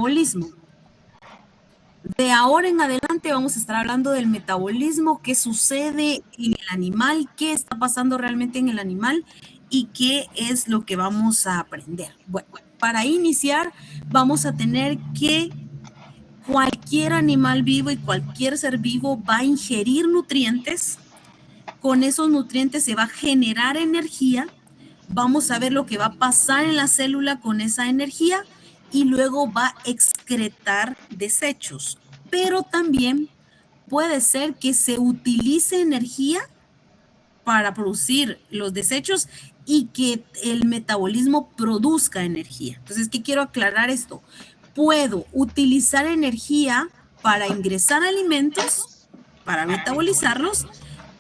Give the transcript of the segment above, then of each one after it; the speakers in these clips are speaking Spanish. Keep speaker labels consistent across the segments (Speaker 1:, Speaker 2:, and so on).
Speaker 1: metabolismo. De ahora en adelante vamos a estar hablando del metabolismo, qué sucede en el animal, qué está pasando realmente en el animal y qué es lo que vamos a aprender. Bueno, para iniciar vamos a tener que cualquier animal vivo y cualquier ser vivo va a ingerir nutrientes. Con esos nutrientes se va a generar energía. Vamos a ver lo que va a pasar en la célula con esa energía y luego va a excretar desechos. Pero también puede ser que se utilice energía para producir los desechos y que el metabolismo produzca energía. Entonces, ¿qué quiero aclarar esto? Puedo utilizar energía para ingresar alimentos, para metabolizarlos,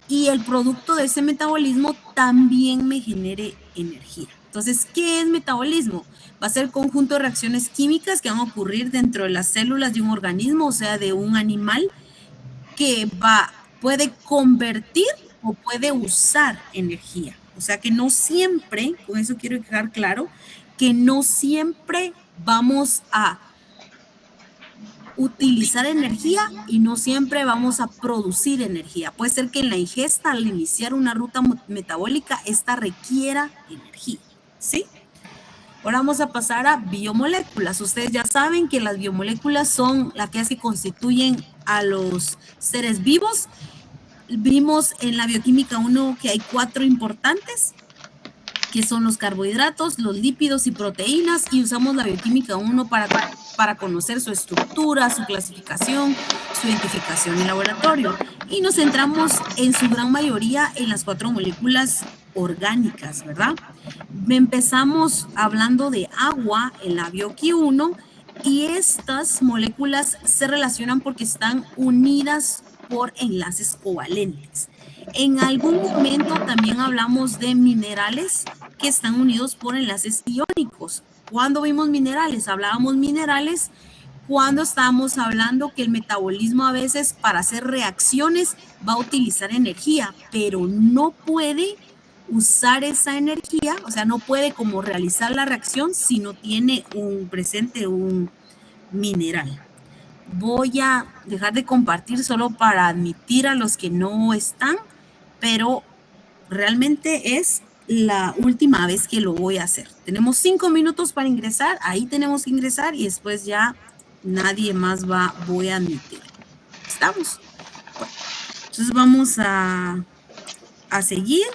Speaker 1: y el producto de ese metabolismo también me genere energía. Entonces, ¿qué es metabolismo? Va a ser el conjunto de reacciones químicas que van a ocurrir dentro de las células de un organismo, o sea, de un animal, que puede convertir o puede usar energía. O sea que no siempre, con eso quiero dejar claro, que no siempre vamos a utilizar energía y no siempre vamos a producir energía. Puede ser que en la ingesta, al iniciar una ruta metabólica, esta requiera energía, ¿sí? Ahora vamos a pasar a biomoléculas. Ustedes ya saben que las biomoléculas son las que constituyen a los seres vivos. Vimos en la bioquímica 1 que hay 4 importantes, que son los carbohidratos, los lípidos y proteínas, y usamos la bioquímica 1 para conocer su estructura, su clasificación, su identificación en laboratorio. Y nos centramos en su gran mayoría en las 4 moléculas orgánicas, ¿verdad? Empezamos hablando de agua en la bioqui 1 y estas moléculas se relacionan porque están unidas por enlaces covalentes. En algún momento también hablamos de minerales que están unidos por enlaces iónicos. ¿Cuándo vimos minerales? Hablábamos minerales cuando estábamos hablando que el metabolismo a veces para hacer reacciones va a utilizar energía, pero no puede usar esa energía, o sea, no puede como realizar la reacción si no tiene presente un mineral. Voy a dejar de compartir solo para admitir a los que no están, pero realmente es la última vez que lo voy a hacer. Tenemos 5 minutos para ingresar, ahí tenemos que ingresar y después ya nadie más voy a admitir. ¿Estamos? Bueno, entonces vamos a seguir.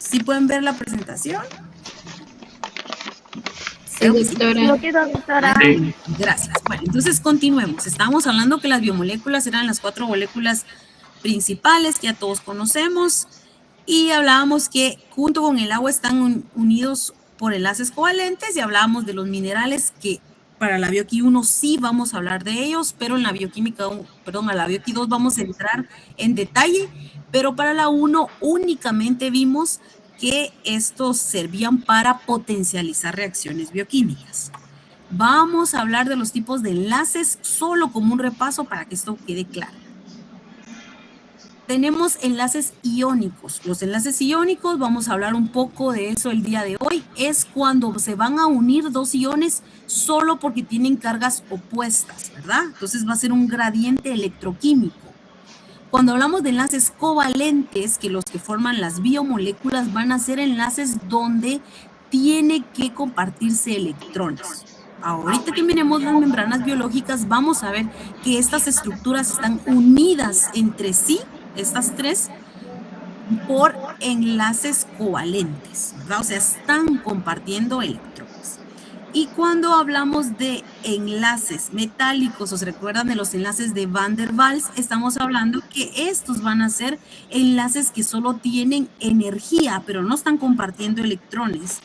Speaker 1: ¿Sí pueden ver la presentación?
Speaker 2: Sí, doctora.
Speaker 1: Sí. Gracias. Bueno, entonces continuemos. Estábamos hablando que las biomoléculas eran las 4 moléculas principales que ya todos conocemos y hablábamos que junto con el agua están unidos por enlaces covalentes y hablábamos de los minerales que para la bioqui 1 sí vamos a hablar de ellos, pero en la bioquímica, a la bioqui 2 vamos a entrar en detalle, pero para la 1 únicamente vimos que estos servían para potencializar reacciones bioquímicas. Vamos a hablar de los tipos de enlaces solo como un repaso para que esto quede claro. Tenemos enlaces iónicos. Los enlaces iónicos, vamos a hablar un poco de eso el día de hoy, es cuando se van a unir dos iones solo porque tienen cargas opuestas, ¿verdad? Entonces va a ser un gradiente electroquímico. Cuando hablamos de enlaces covalentes, que los que forman las biomoléculas van a ser enlaces donde tiene que compartirse electrones. Ahorita que miremos las membranas biológicas, vamos a ver que estas estructuras están unidas entre sí, estas tres, por enlaces covalentes, ¿verdad? O sea, están compartiendo electrones. Y cuando hablamos de enlaces metálicos, o se recuerdan de los enlaces de Van der Waals, estamos hablando que estos van a ser enlaces que solo tienen energía, pero no están compartiendo electrones.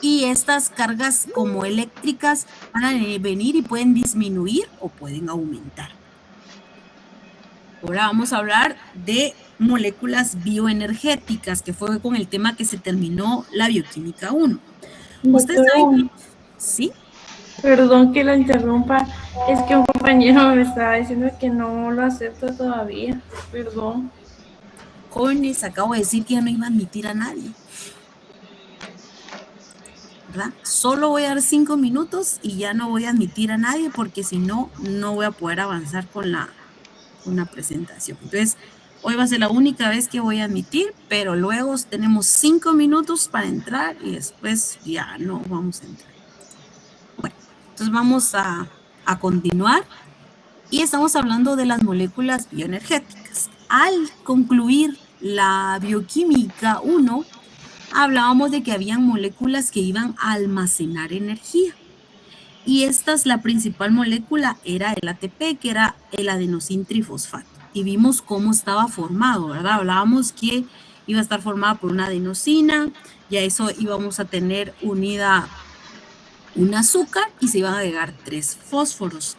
Speaker 1: Y estas cargas como eléctricas van a venir y pueden disminuir o pueden aumentar. Ahora vamos a hablar de moléculas bioenergéticas, que fue con el tema que se terminó la bioquímica 1. ¿Ustedes saben? ¿Sí?
Speaker 3: Perdón que la interrumpa, es que un compañero me estaba diciendo que no lo acepto todavía, perdón.
Speaker 1: Jóvenes, acabo de decir que ya no iba a admitir a nadie. ¿verdad? Solo voy a dar 5 minutos y ya no voy a admitir a nadie porque si no, no voy a poder avanzar con la presentación. Entonces, hoy va a ser la única vez que voy a admitir, pero luego tenemos 5 minutos para entrar y después ya no vamos a entrar. Bueno, entonces vamos a continuar y estamos hablando de las moléculas bioenergéticas. Al concluir la bioquímica 1, hablábamos de que habían moléculas que iban a almacenar energía. Y la principal molécula era el ATP, que era el adenosín trifosfato. Y vimos cómo estaba formado, ¿verdad? Hablábamos que iba a estar formada por una adenosina, y a eso íbamos a tener unida un azúcar y se iban a agregar 3 fósforos.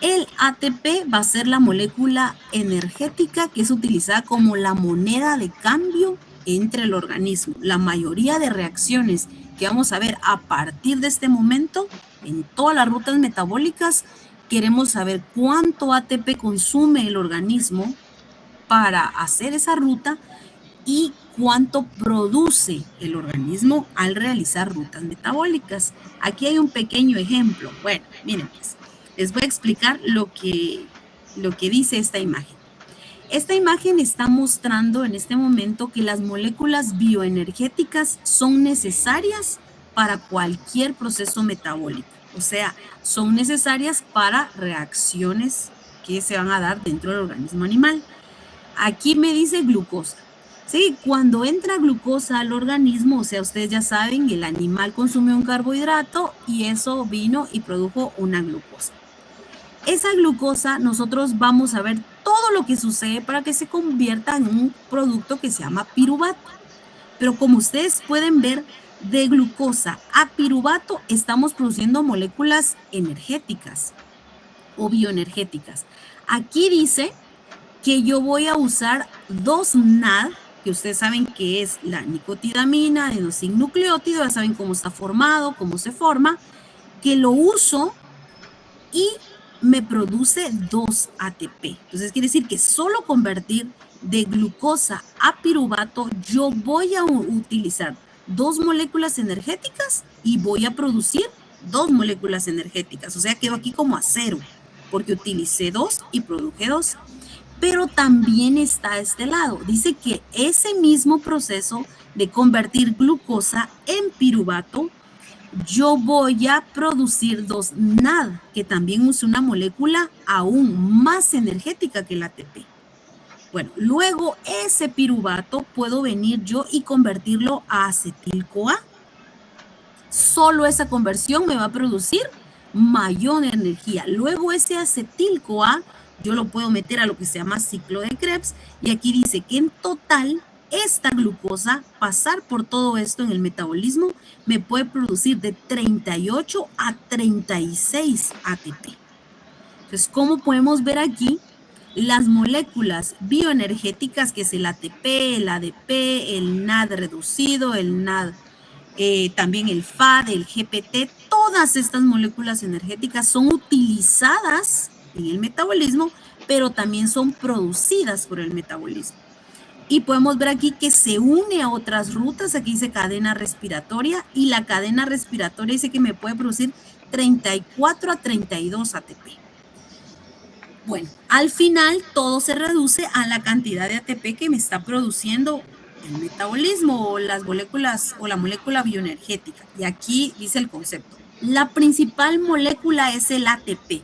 Speaker 1: El ATP va a ser la molécula energética que es utilizada como la moneda de cambio entre el organismo. La mayoría de reacciones que vamos a ver a partir de este momento en todas las rutas metabólicas, queremos saber cuánto ATP consume el organismo para hacer esa ruta y cuánto produce el organismo al realizar rutas metabólicas. Aquí hay un pequeño ejemplo. Bueno, miren pues, les voy a explicar lo que dice esta imagen. Esta imagen está mostrando en este momento que las moléculas bioenergéticas son necesarias para cualquier proceso metabólico. O sea, son necesarias para reacciones que se van a dar dentro del organismo animal. Aquí me dice glucosa. Sí, cuando entra glucosa al organismo, o sea, ustedes ya saben, el animal consume un carbohidrato y eso vino y produjo una glucosa. Esa glucosa nosotros vamos a ver todo lo que sucede para que se convierta en un producto que se llama piruvato. Pero como ustedes pueden ver, de glucosa a piruvato estamos produciendo moléculas energéticas o bioenergéticas. Aquí dice que yo voy a usar 2 NAD, que ustedes saben que es la nicotidamina, adenosinucleótido, ya saben cómo está formado, cómo se forma, que lo uso y me produce 2 ATP. Entonces quiere decir que solo convertir de glucosa a piruvato, yo voy a utilizar 2 moléculas energéticas y voy a producir 2 moléculas energéticas. O sea, quedo aquí como a 0, porque utilicé 2 y produje 2. Pero también está este lado. Dice que ese mismo proceso de convertir glucosa en piruvato, yo voy a producir 2 NAD, que también es una molécula aún más energética que el ATP. Bueno, luego ese piruvato puedo venir yo y convertirlo a acetil-CoA. Solo esa conversión me va a producir mayor energía. Luego ese acetil-CoA yo lo puedo meter a lo que se llama ciclo de Krebs y aquí dice que en total esta glucosa, pasar por todo esto en el metabolismo, me puede producir de 38 a 36 ATP. Entonces, como podemos ver aquí, las moléculas bioenergéticas, que es el ATP, el ADP, el NAD reducido, el NAD, también el FAD, el GPT, todas estas moléculas energéticas son utilizadas en el metabolismo, pero también son producidas por el metabolismo. Y podemos ver aquí que se une a otras rutas, aquí dice cadena respiratoria, y la cadena respiratoria dice que me puede producir 34 a 32 ATP. Bueno, al final todo se reduce a la cantidad de ATP que me está produciendo el metabolismo o las moléculas o la molécula bioenergética. Y aquí dice el concepto. La principal molécula es el ATP,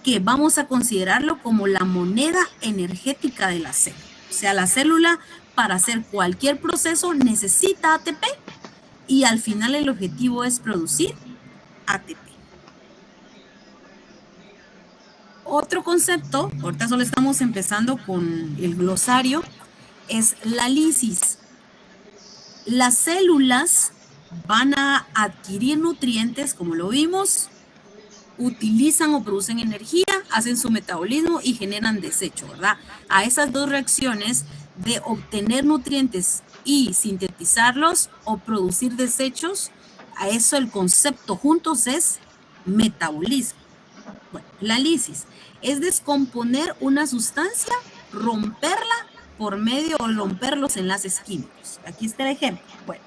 Speaker 1: que vamos a considerarlo como la moneda energética de la célula. O sea, la célula para hacer cualquier proceso necesita ATP y al final el objetivo es producir ATP. Otro concepto, ahorita solo estamos empezando con el glosario, es la lisis. Las células van a adquirir nutrientes, como lo vimos, utilizan o producen energía, hacen su metabolismo y generan desecho, ¿verdad? A esas 2 reacciones de obtener nutrientes y sintetizarlos o producir desechos, a eso el concepto juntos es metabolismo. Bueno, la lisis es descomponer una sustancia, romperla por medio o romper los enlaces químicos. Aquí está el ejemplo. Bueno,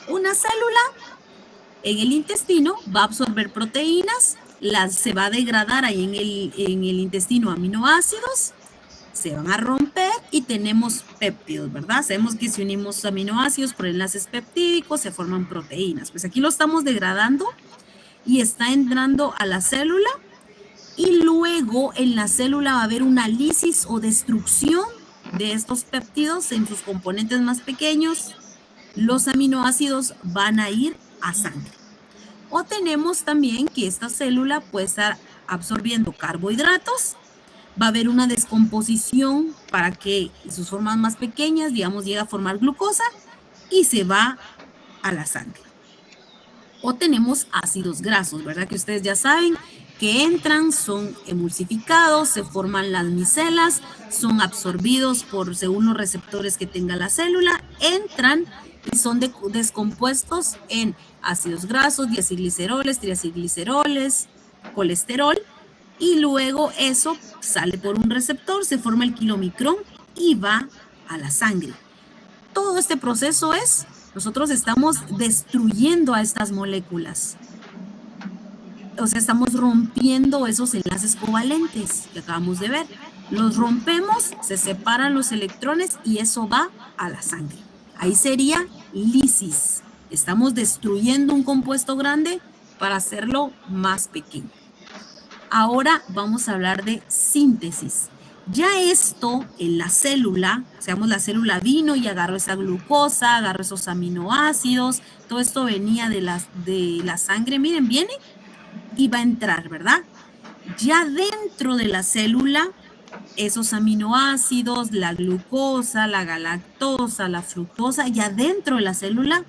Speaker 1: una célula En el intestino va a absorber proteínas, se va a degradar ahí en el intestino aminoácidos, se van a romper y tenemos péptidos, ¿verdad? Sabemos que si unimos aminoácidos por enlaces peptídicos se forman proteínas. Pues aquí lo estamos degradando y está entrando a la célula y luego en la célula va a haber una lisis o destrucción de estos péptidos en sus componentes más pequeños. Los aminoácidos van a ir a sangre. O tenemos también que esta célula puede estar absorbiendo carbohidratos, va a haber una descomposición para que sus formas más pequeñas, digamos, llegue a formar glucosa y se va a la sangre. O tenemos ácidos grasos, ¿verdad? Que ustedes ya saben que entran, son emulsificados, se forman las micelas, son absorbidos según los receptores que tenga la célula, entran y son descompuestos en ácidos grasos, diacilgliceroles, triacilgliceroles, colesterol, y luego eso sale por un receptor, se forma el kilomicrón y va a la sangre. Todo este proceso nosotros estamos destruyendo a estas moléculas. O sea, estamos rompiendo esos enlaces covalentes que acabamos de ver. Los rompemos, se separan los electrones y eso va a la sangre. Ahí sería lisis. Estamos destruyendo un compuesto grande para hacerlo más pequeño. Ahora vamos a hablar de síntesis. Ya esto en la célula, digamos la célula vino y agarró esa glucosa, agarró esos aminoácidos, todo esto venía de la sangre, miren, viene y va a entrar, ¿verdad? Ya dentro de la célula, esos aminoácidos, la glucosa, la galactosa, la fructosa, ya dentro de la célula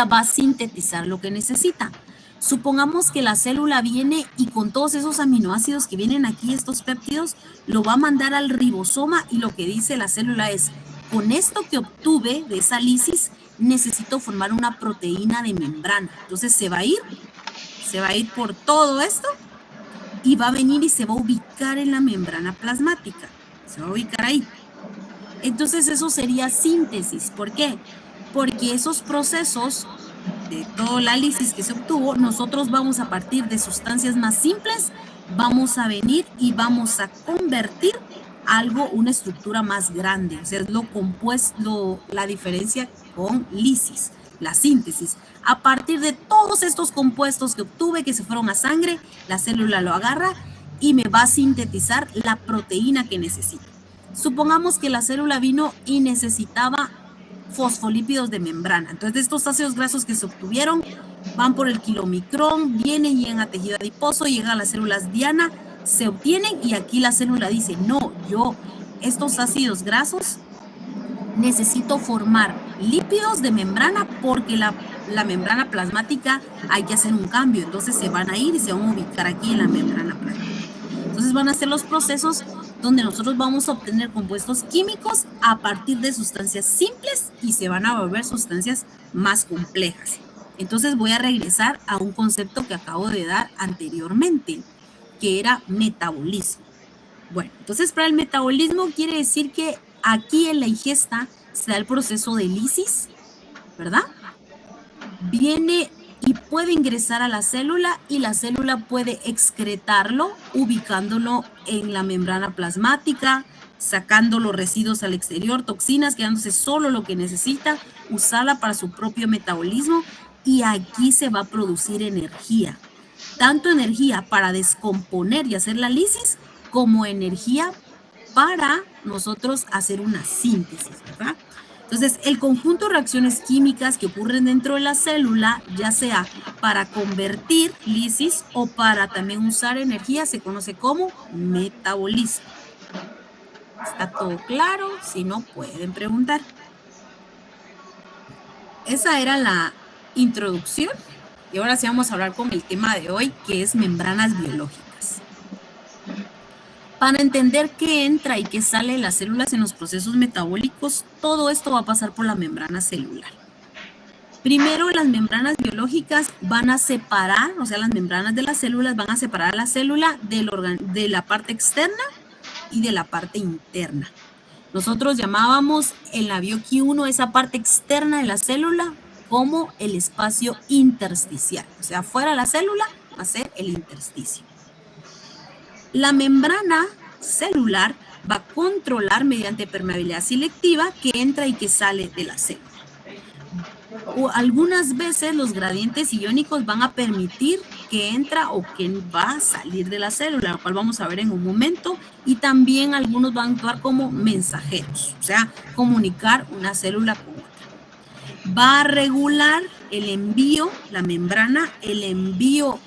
Speaker 1: va a sintetizar lo que necesita. Supongamos que la célula viene y con todos esos aminoácidos que vienen aquí, estos péptidos, lo va a mandar al ribosoma y lo que dice la célula es, con esto que obtuve de esa lisis, necesito formar una proteína de membrana. Entonces se va a ir por todo esto y va a venir y se va a ubicar en la membrana plasmática. Se va a ubicar ahí. Entonces eso sería síntesis. ¿Por qué? Porque esos procesos de toda la lisis que se obtuvo, nosotros vamos a partir de sustancias más simples, vamos a venir y vamos a convertir algo, una estructura más grande. O sea, es lo compuesto, la diferencia con lisis, la síntesis. A partir de todos estos compuestos que obtuve, que se fueron a sangre, la célula lo agarra y me va a sintetizar la proteína que necesito. Supongamos que la célula vino y necesitaba fosfolípidos de membrana. Entonces, de estos ácidos grasos que se obtuvieron, van por el kilomicrón, vienen, llegan a tejido adiposo, llegan a las células diana, se obtienen y aquí la célula dice, no, yo estos ácidos grasos necesito formar lípidos de membrana porque la membrana plasmática hay que hacer un cambio. Entonces, se van a ir y se van a ubicar aquí en la membrana plasmática. Entonces, van a ser los procesos donde nosotros vamos a obtener compuestos químicos a partir de sustancias simples y se van a volver sustancias más complejas. Entonces voy a regresar a un concepto que acabo de dar anteriormente, que era metabolismo. Bueno, entonces para el metabolismo quiere decir que aquí en la ingesta se da el proceso de lisis, ¿verdad? Viene y puede ingresar a la célula y la célula puede excretarlo ubicándolo en la membrana plasmática, sacando los residuos al exterior, toxinas, quedándose solo lo que necesita, usarla para su propio metabolismo y aquí se va a producir energía. Tanto energía para descomponer y hacer la lisis como energía para nosotros hacer una síntesis, ¿verdad? Entonces, el conjunto de reacciones químicas que ocurren dentro de la célula, ya sea para convertir lisis o para también usar energía, se conoce como metabolismo. ¿Está todo claro? Si no, pueden preguntar. Esa era la introducción y ahora sí vamos a hablar con el tema de hoy, que es membranas biológicas. Para entender qué entra y qué sale de las células en los procesos metabólicos, todo esto va a pasar por la membrana celular. Primero, las membranas biológicas van a separar, o sea, las membranas de las células van a separar a la célula de la parte externa y de la parte interna. Nosotros llamábamos en la BioQ1 esa parte externa de la célula como el espacio intersticial. O sea, fuera de la célula va a ser el intersticio. La membrana celular va a controlar mediante permeabilidad selectiva que entra y que sale de la célula. O algunas veces los gradientes iónicos van a permitir que entra o que va a salir de la célula, lo cual vamos a ver en un momento, y también algunos van a actuar como mensajeros, o sea, comunicar una célula con otra. Va a regular el envío, la membrana, el envío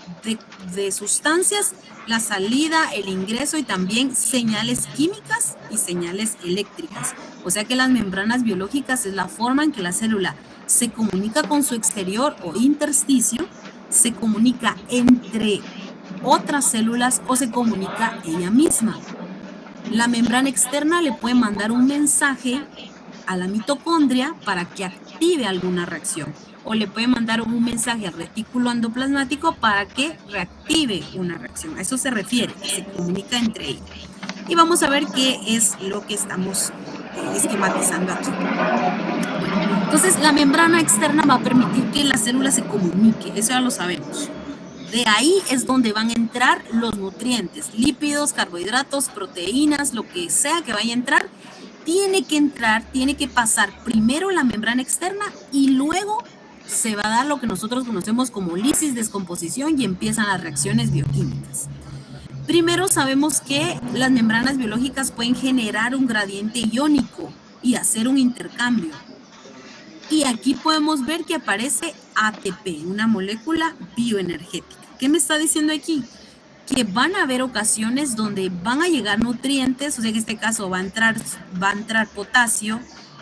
Speaker 1: de sustancias, la salida, el ingreso y también señales químicas y señales eléctricas. O sea que las membranas biológicas es la forma en que la célula se comunica con su exterior o intersticio, se comunica entre otras células o se comunica ella misma. La membrana externa le puede mandar un mensaje a la mitocondria para que active alguna reacción, o le puede mandar un mensaje al retículo endoplasmático para que reactive una reacción. A eso se refiere, que se comunica entre ellos. Y vamos a ver qué es lo que estamos esquematizando aquí. Bueno, entonces la membrana externa va a permitir que la célula se comunique, eso ya lo sabemos. De ahí es donde van a entrar los nutrientes, lípidos, carbohidratos, proteínas, lo que sea que vaya a entrar, tiene que pasar primero la membrana externa y luego se va a dar lo que nosotros conocemos como lisis, descomposición, y empiezan las reacciones bioquímicas. Primero sabemos que las membranas biológicas pueden generar un gradiente iónico y hacer un intercambio. Y aquí podemos ver que aparece ATP, una molécula bioenergética. ¿Qué me está diciendo aquí? Que van a haber ocasiones donde van a llegar nutrientes, o sea que en este caso va a entrar potasio,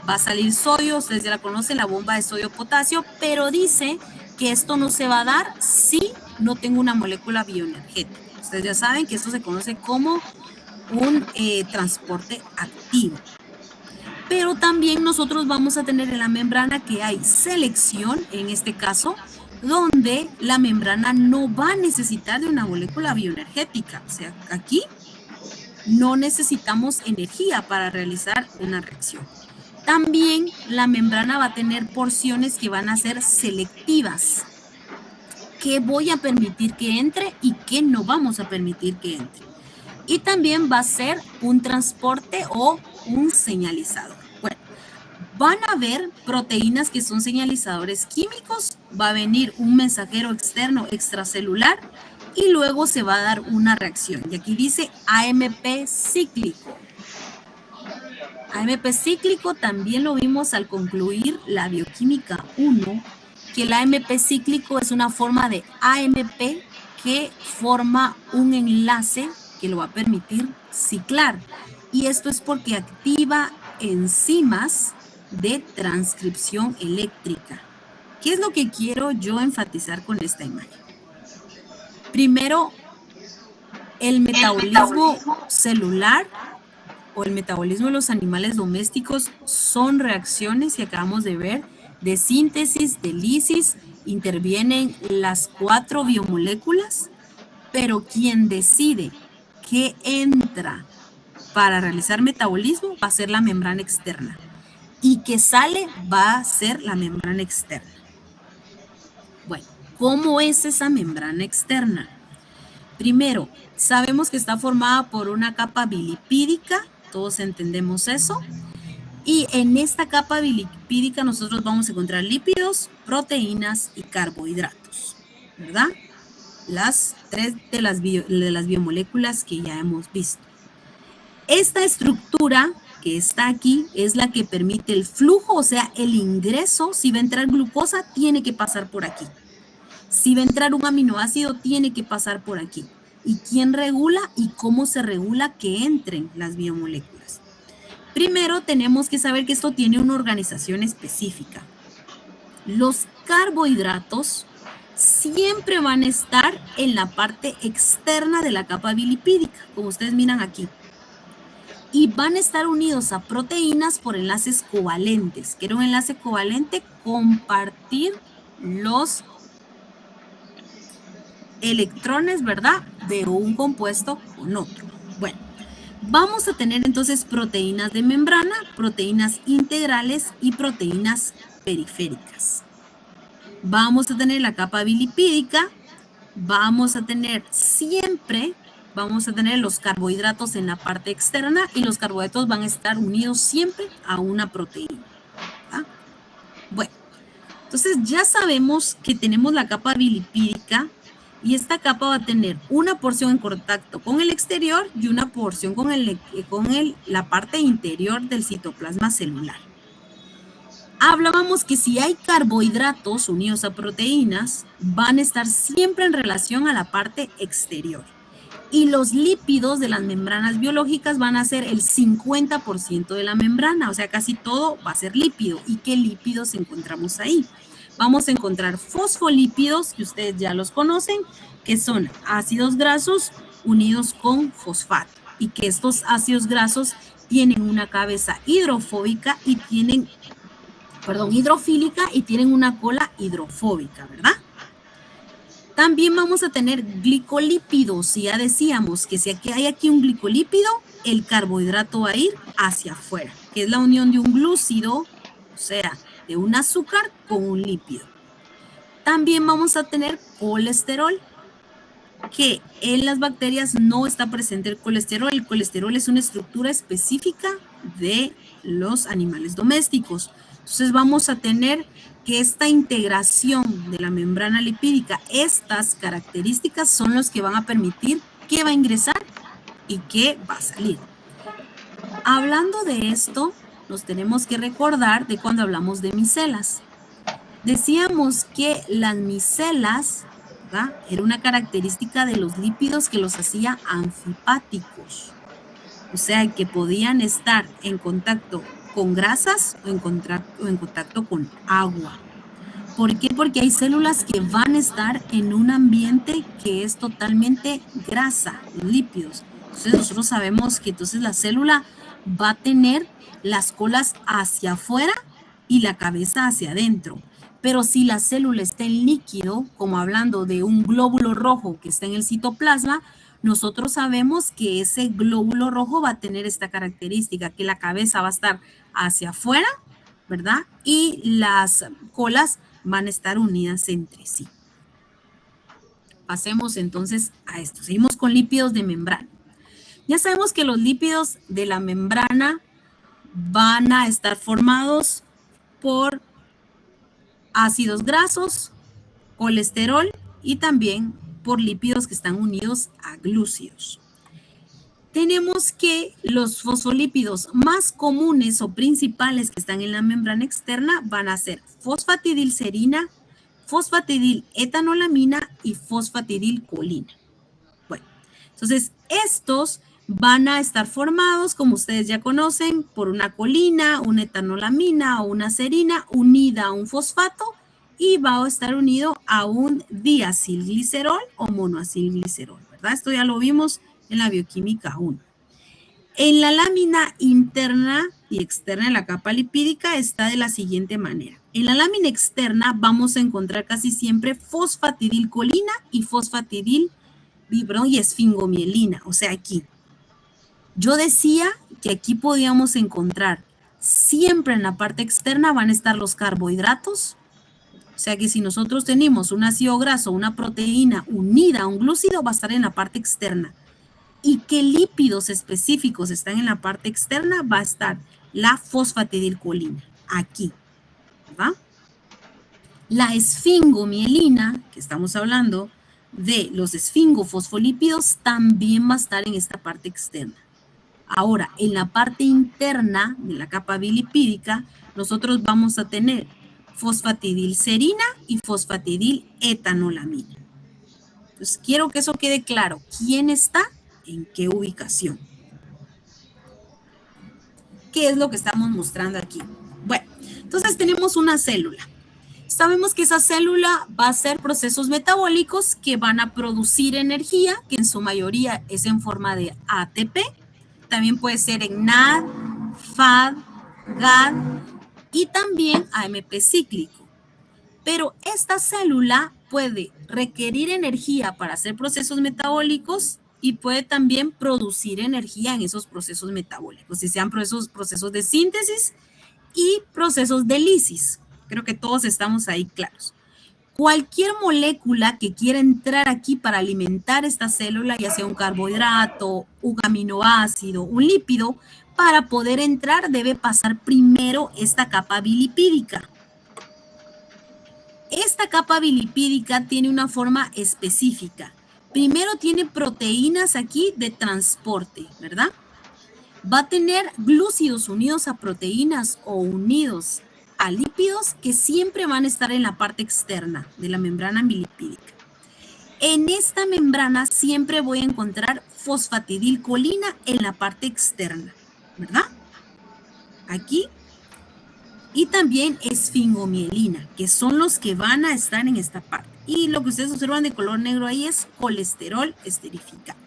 Speaker 1: va a salir sodio, ustedes ya la conocen, la bomba de sodio-potasio, pero dice que esto no se va a dar si no tengo una molécula bioenergética. Ustedes ya saben que esto se conoce como un transporte activo. Pero también nosotros vamos a tener en la membrana que hay selección, en este caso, donde la membrana no va a necesitar de una molécula bioenergética. O sea, aquí no necesitamos energía para realizar una reacción. También la membrana va a tener porciones que van a ser selectivas. ¿Qué voy a permitir que entre y qué no vamos a permitir que entre? Y también va a ser un transporte o un señalizador. Bueno, van a haber proteínas que son señalizadores químicos, va a venir un mensajero externo extracelular y luego se va a dar una reacción. Y aquí dice AMP cíclico. AMP cíclico también lo vimos al concluir la bioquímica 1, que el AMP cíclico es una forma de AMP que forma un enlace que lo va a permitir ciclar. Y esto es porque activa enzimas de transcripción eléctrica. ¿Qué es lo que quiero yo enfatizar con esta imagen? Primero, el metabolismo celular o el metabolismo de los animales domésticos son reacciones que acabamos de ver de síntesis, de lisis, intervienen las 4 biomoléculas, pero quien decide qué entra para realizar metabolismo va a ser la membrana externa y que sale va a ser la membrana externa. Bueno, ¿cómo es esa membrana externa? Primero, sabemos que está formada por una capa bilipídica, todos entendemos eso, y en esta capa bilipídica nosotros vamos a encontrar lípidos, proteínas y carbohidratos, ¿verdad? Las 3 de las biomoléculas que ya hemos visto. Esta estructura que está aquí es la que permite el flujo, o sea, el ingreso. Si va a entrar glucosa, tiene que pasar por aquí. Si va a entrar un aminoácido, tiene que pasar por aquí. ¿Y quién regula y cómo se regula que entren las biomoléculas? Primero, tenemos que saber que esto tiene una organización específica. Los carbohidratos siempre van a estar en la parte externa de la capa bilipídica, como ustedes miran aquí. Y van a estar unidos a proteínas por enlaces covalentes. ¿Qué era un enlace covalente? Compartir los electrones, ¿verdad?, de un compuesto con otro. Bueno, vamos a tener entonces proteínas de membrana, proteínas integrales y proteínas periféricas. vamos a tener la capa bilipídica, vamos a tener los carbohidratos en la parte externa y los carbohidratos van a estar unidos siempre a una proteína. ¿Ah? Bueno, entonces ya sabemos que tenemos la capa bilipídica y esta capa va a tener una porción en contacto con el exterior y una porción con la parte interior del citoplasma celular. Hablábamos que si hay carbohidratos unidos a proteínas, van a estar siempre en relación a la parte exterior. Y los lípidos de las membranas biológicas van a ser el 50% de la membrana, o sea, casi todo va a ser lípido. ¿Y qué lípidos encontramos ahí? Vamos a encontrar fosfolípidos, que ustedes ya los conocen, que son ácidos grasos unidos con fosfato. Y que estos ácidos grasos tienen una cabeza hidrofílica y tienen una cola hidrofóbica, ¿verdad? También vamos a tener glicolípidos, y ya decíamos que si hay aquí un glicolípido, el carbohidrato va a ir hacia afuera, que es la unión de un glúcido, o sea, de un azúcar con un lípido. También vamos a tener colesterol, que en las bacterias no está presente el colesterol. El colesterol es una estructura específica de los animales domésticos. Entonces vamos a tener que esta integración de la membrana lipídica, estas características son los que van a permitir qué va a ingresar y qué va a salir. Hablando de esto, nos tenemos que recordar de cuando hablamos de micelas. Decíamos que las micelas, ¿verdad?, era una característica de los lípidos que los hacía anfipáticos. O sea, que podían estar en contacto con grasas o en contacto con agua. ¿Por qué? Porque hay células que van a estar en un ambiente que es totalmente grasa, lípidos. Entonces nosotros sabemos que entonces la célula va a tener las colas hacia afuera y la cabeza hacia adentro. Pero si la célula está en líquido, como hablando de un glóbulo rojo que está en el citoplasma, nosotros sabemos que ese glóbulo rojo va a tener esta característica, que la cabeza va a estar hacia afuera, ¿verdad? Y las colas van a estar unidas entre sí. Pasemos entonces a esto. Seguimos con lípidos de membrana. Ya sabemos que los lípidos de la membrana van a estar formados por ácidos grasos, colesterol y también por lípidos que están unidos a glúcidos. Tenemos que los fosfolípidos más comunes o principales que están en la membrana externa van a ser fosfatidilcerina, fosfatidiletoanolamina y fosfatidilcolina. Bueno, entonces estos van a estar formados, como ustedes ya conocen, por una colina, una etanolamina o una serina unida a un fosfato y va a estar unido a un diacilglicerol o monoacilglicerol, ¿verdad? Esto ya lo vimos en la bioquímica 1. En la lámina interna y externa de la capa lipídica está de la siguiente manera. En la lámina externa vamos a encontrar casi siempre fosfatidilcolina y y esfingomielina, o sea, aquí. Yo decía que aquí podíamos encontrar siempre en la parte externa van a estar los carbohidratos. O sea que si nosotros tenemos un ácido graso, una proteína unida a un glúcido, va a estar en la parte externa. ¿Y qué lípidos específicos están en la parte externa? Va a estar la fosfatidilcolina, aquí, ¿verdad? La esfingomielina, que estamos hablando de los esfingofosfolípidos, también va a estar en esta parte externa. Ahora, en la parte interna de la capa bilipídica, nosotros vamos a tener fosfatidilcerina y fosfatidiletoanolamina. Entonces, quiero que eso quede claro. ¿Quién está en qué ubicación? ¿Qué es lo que estamos mostrando aquí? Bueno, entonces tenemos una célula. Sabemos que esa célula va a hacer procesos metabólicos que van a producir energía, que en su mayoría es en forma de ATP. También puede ser en NAD, FAD, GAD y también AMP cíclico. Pero esta célula puede requerir energía para hacer procesos metabólicos y puede también producir energía en esos procesos metabólicos, si sean procesos de síntesis y procesos de lisis. Creo que todos estamos ahí claros. Cualquier molécula que quiera entrar aquí para alimentar esta célula, ya sea un carbohidrato, un aminoácido, un lípido, para poder entrar debe pasar primero esta capa bilipídica. Esta capa bilipídica tiene una forma específica. Primero tiene proteínas aquí de transporte, ¿verdad? Va a tener glúcidos unidos a proteínas o unidos a lípidos que siempre van a estar en la parte externa de la membrana bilipídica. En esta membrana siempre voy a encontrar fosfatidilcolina en la parte externa, ¿verdad? Aquí. Y también esfingomielina, que son los que van a estar en esta parte. Y lo que ustedes observan de color negro ahí es colesterol esterificado.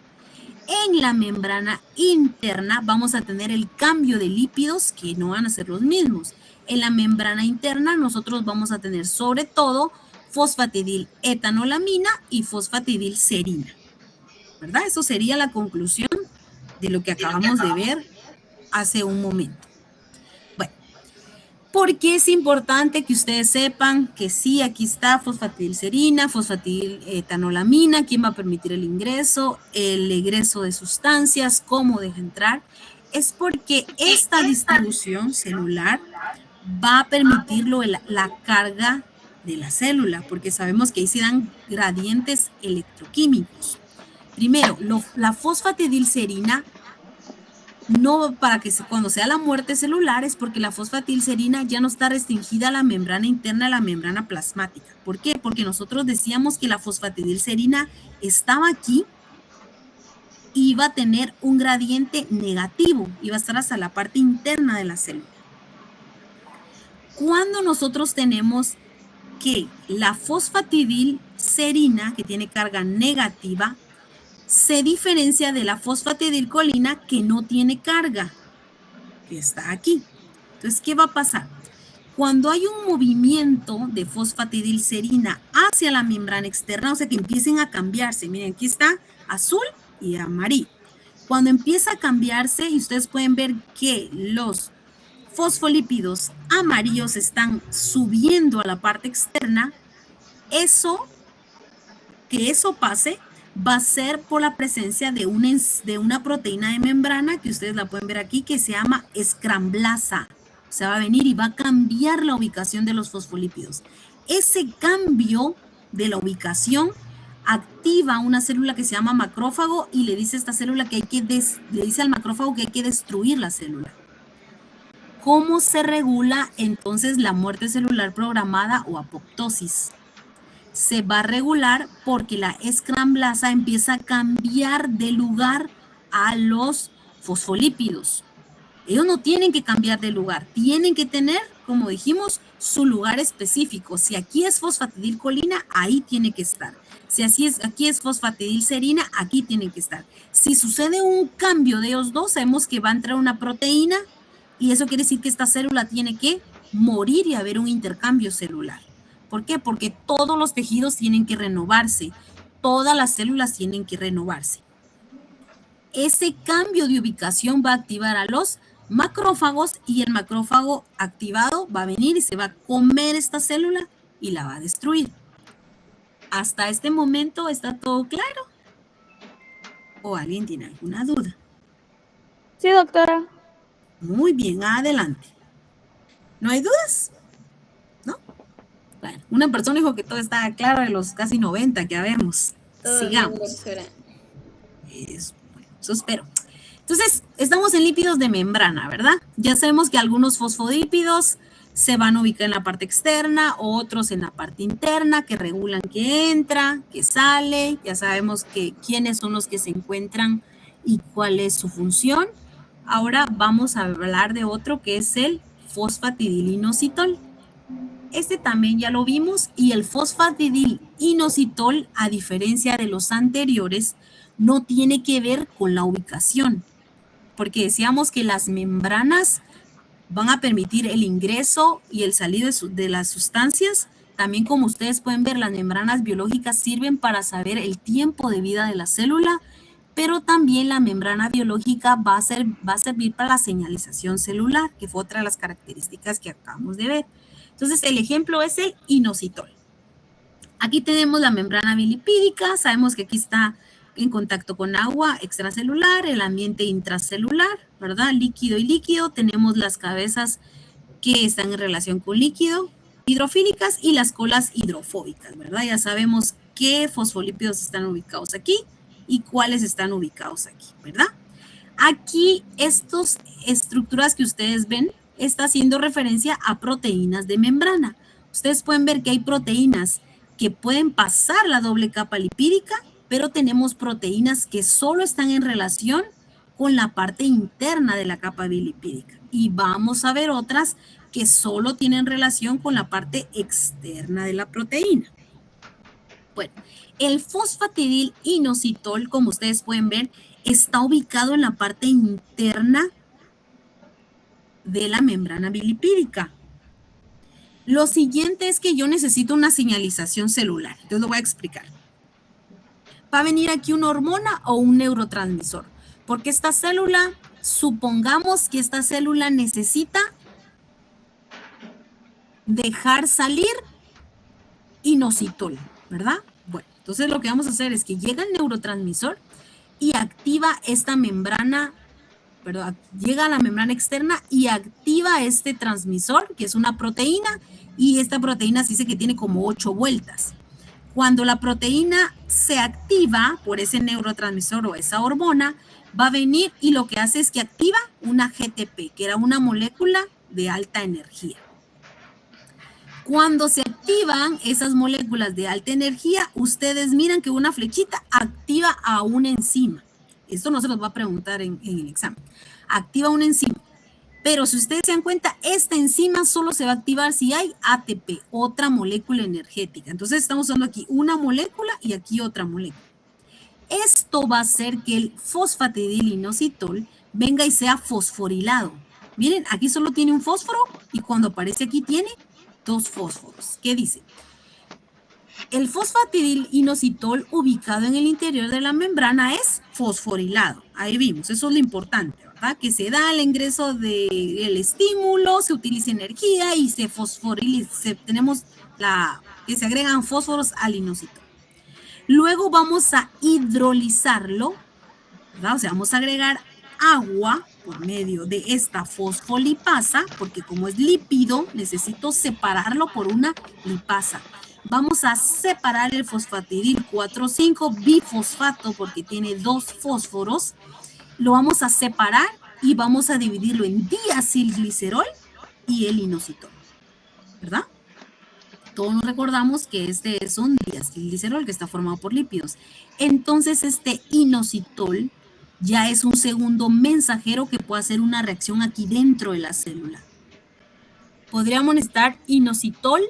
Speaker 1: En la membrana interna vamos a tener el cambio de lípidos que no van a ser los mismos. En la membrana interna nosotros vamos a tener sobre todo fosfatidil-etanolamina y fosfatidilserina, ¿verdad? Eso sería la conclusión de lo que acabamos de ver hace un momento. Bueno, ¿por qué es importante que ustedes sepan que sí, aquí está fosfatidilserina, fosfatidil-etanolamina, quién va a permitir el ingreso, el egreso de sustancias, cómo deja entrar? Es porque esta distribución celular va a permitir la carga de la célula, porque sabemos que ahí se dan gradientes electroquímicos. Primero, la fosfatidilserina, no para que cuando sea la muerte celular, es porque la fosfatidilserina ya no está restringida a la membrana interna, a la membrana plasmática. ¿Por qué? Porque nosotros decíamos que la fosfatidilserina estaba aquí y iba a tener un gradiente negativo, iba a estar hasta la parte interna de la célula. Cuando nosotros tenemos que la fosfatidilserina, que tiene carga negativa, se diferencia de la fosfatidilcolina que no tiene carga, que está aquí. Entonces, ¿qué va a pasar? Cuando hay un movimiento de fosfatidilserina hacia la membrana externa, o sea, que empiecen a cambiarse, miren, aquí está azul y amarillo. Cuando empieza a cambiarse, y ustedes pueden ver que los fosfolípidos amarillos están subiendo a la parte externa, que eso pase va a ser por la presencia de una proteína de membrana que ustedes la pueden ver aquí, que se llama escramblasa. O sea, va a venir y va a cambiar la ubicación de los fosfolípidos. Ese cambio de la ubicación activa una célula que se llama macrófago y le dice a esta célula que le dice al macrófago que hay que destruir la célula. ¿Cómo se regula entonces la muerte celular programada o apoptosis? Se va a regular porque la escramblasa empieza a cambiar de lugar a los fosfolípidos. Ellos no tienen que cambiar de lugar, tienen que tener, como dijimos, su lugar específico. Si aquí es fosfatidilcolina, ahí tiene que estar. Si aquí es fosfatidilserina, aquí tiene que estar. Si sucede un cambio de ellos dos, sabemos que va a entrar una proteína y eso quiere decir que esta célula tiene que morir y haber un intercambio celular. ¿Por qué? Porque todos los tejidos tienen que renovarse, todas las células tienen que renovarse. Ese cambio de ubicación va a activar a los macrófagos y el macrófago activado va a venir y se va a comer esta célula y la va a destruir. ¿Hasta este momento está todo claro? ¿O alguien tiene alguna duda?
Speaker 2: Sí, doctora.
Speaker 1: Muy bien, adelante. ¿No hay dudas? ¿No? Bueno, una persona dijo que todo estaba claro de los casi 90 que habemos. Sigamos. Bueno, eso espero. Entonces, estamos en lípidos de membrana, ¿verdad? Ya sabemos que algunos fosfolípidos se van a ubicar en la parte externa, otros en la parte interna, que regulan que entra, que sale. Ya sabemos quiénes son los que se encuentran y cuál es su función. Ahora vamos a hablar de otro que es el fosfatidilinositol. Este también ya lo vimos y el fosfatidilinositol, a diferencia de los anteriores, no tiene que ver con la ubicación, porque decíamos que las membranas van a permitir el ingreso y el salido de las sustancias. También, como ustedes pueden ver, las membranas biológicas sirven para saber el tiempo de vida de la célula, pero también la membrana biológica va a servir para la señalización celular, que fue otra de las características que acabamos de ver. Entonces, el ejemplo es el inositol. Aquí tenemos la membrana bilipídica, sabemos que aquí está en contacto con agua extracelular, el ambiente intracelular, ¿verdad? Líquido y líquido, tenemos las cabezas que están en relación con líquido, hidrofílicas y las colas hidrofóbicas, ¿verdad? Ya sabemos qué fosfolípidos están ubicados aquí y cuáles están ubicados aquí, ¿verdad? Aquí estas estructuras que ustedes ven está haciendo referencia a proteínas de membrana. Ustedes pueden ver que hay proteínas que pueden pasar la doble capa lipídica, pero tenemos proteínas que solo están en relación con la parte interna de la capa bilipídica. Y vamos a ver otras que solo tienen relación con la parte externa de la proteína. Bueno, el fosfatidil inositol, como ustedes pueden ver, está ubicado en la parte interna de la membrana bilipídica. Lo siguiente es que yo necesito una señalización celular. Entonces lo voy a explicar. Va a venir aquí una hormona o un neurotransmisor. Porque esta célula, supongamos que esta célula necesita dejar salir inositol, ¿verdad? Bueno, entonces lo que vamos a hacer es que llega el neurotransmisor y activa esta membrana, perdón, llega a la membrana externa y activa este transmisor, que es una proteína, y esta proteína se dice que tiene como 8 vueltas. Cuando la proteína se activa por ese neurotransmisor o esa hormona, va a venir y lo que hace es que activa una GTP, que era una molécula de alta energía. Cuando se activan esas moléculas de alta energía, ustedes miran que una flechita activa a una enzima. Esto no se los va a preguntar en el examen. Activa una enzima. Pero si ustedes se dan cuenta, esta enzima solo se va a activar si hay ATP, otra molécula energética. Entonces estamos usando aquí una molécula y aquí otra molécula. Esto va a hacer que el fosfatidilinositol venga y sea fosforilado. Miren, aquí solo tiene un fósforo y cuando aparece aquí tiene 2 fósforos. ¿Qué dice? El fosfatidilinositol ubicado en el interior de la membrana es fosforilado. Ahí vimos, eso es lo importante, ¿verdad? Que se da el ingreso del estímulo, se utiliza energía y se fosforiliza. Tenemos que se agregan fósforos al inositol. Luego vamos a hidrolizarlo, ¿verdad? O sea, vamos a agregar agua por medio de esta fosfolipasa, porque como es lípido, necesito separarlo por una lipasa. Vamos a separar el fosfatidil 4,5 bifosfato porque tiene 2 fósforos. Lo vamos a separar y vamos a dividirlo en diacilglicerol y el inositol, ¿verdad? Todos nos recordamos que este es un diacilglicerol que está formado por lípidos. Entonces este inositol ya es un segundo mensajero que puede hacer una reacción aquí dentro de la célula. Podríamos necesitar inositol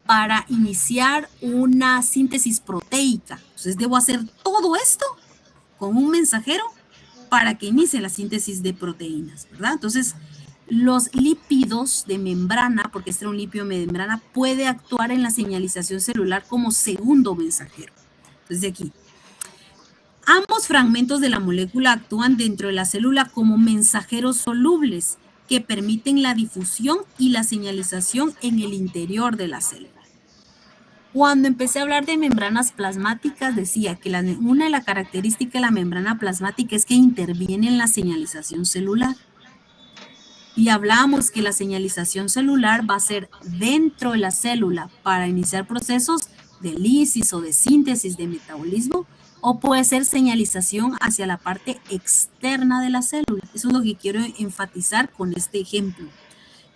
Speaker 1: para iniciar una síntesis proteica. Entonces debo hacer todo esto con un mensajero para que inicie la síntesis de proteínas, ¿verdad? Entonces los lípidos de membrana, porque este era un lípido de membrana, puede actuar en la señalización celular como segundo mensajero. Entonces de aquí. Ambos fragmentos de la molécula actúan dentro de la célula como mensajeros solubles que permiten la difusión y la señalización en el interior de la célula. Cuando empecé a hablar de membranas plasmáticas, decía que una de las características de la membrana plasmática es que interviene en la señalización celular. Y hablábamos que la señalización celular va a ser dentro de la célula para iniciar procesos de lisis o de síntesis de metabolismo, o puede ser señalización hacia la parte externa de la célula. Eso es lo que quiero enfatizar con este ejemplo,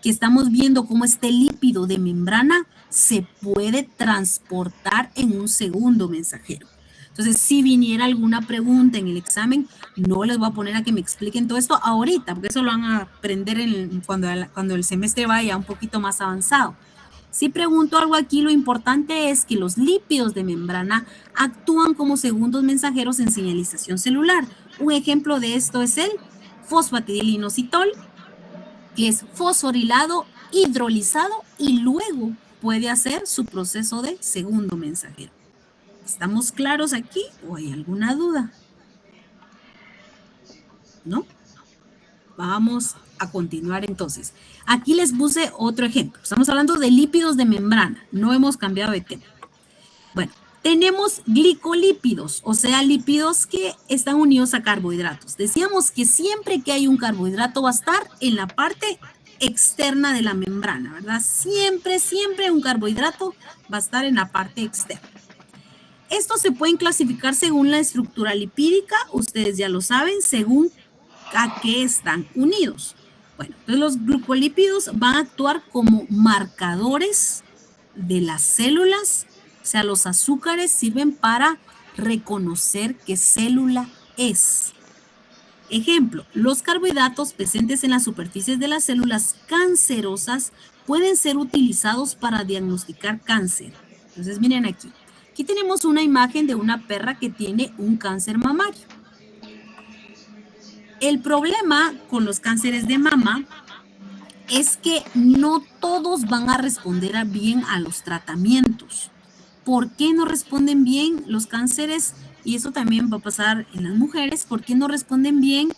Speaker 1: que estamos viendo cómo este lípido de membrana se puede transportar en un segundo mensajero. Entonces, si viniera alguna pregunta en el examen, no les voy a poner a que me expliquen todo esto ahorita, porque eso lo van a aprender cuando el semestre vaya un poquito más avanzado. Si pregunto algo aquí, lo importante es que los lípidos de membrana actúan como segundos mensajeros en señalización celular. Un ejemplo de esto es el fosfatidilinositol, que es fosforilado, hidrolizado y luego puede hacer su proceso de segundo mensajero. ¿Estamos claros aquí o hay alguna duda? ¿No? Vamos a continuar entonces. Aquí les puse otro ejemplo. Estamos hablando de lípidos de membrana. No hemos cambiado de tema. Bueno, tenemos glicolípidos, o sea, lípidos que están unidos a carbohidratos. Decíamos que siempre que hay un carbohidrato va a estar en la parte externa de la membrana, ¿verdad? Siempre, siempre un carbohidrato va a estar en la parte externa. Estos se pueden clasificar según la estructura lipídica, ustedes ya lo saben, según a qué están unidos. Bueno, entonces los glucolípidos van a actuar como marcadores de las células, o sea, los azúcares sirven para reconocer qué célula es. Ejemplo, los carbohidratos presentes en las superficies de las células cancerosas pueden ser utilizados para diagnosticar cáncer. Entonces, miren aquí. Aquí tenemos una imagen de una perra que tiene un cáncer mamario. El problema con los cánceres de mama es que no todos van a responder bien a los tratamientos. ¿Por qué no responden bien los cánceres? Y eso también va a pasar en las mujeres. ¿Por qué no responden bien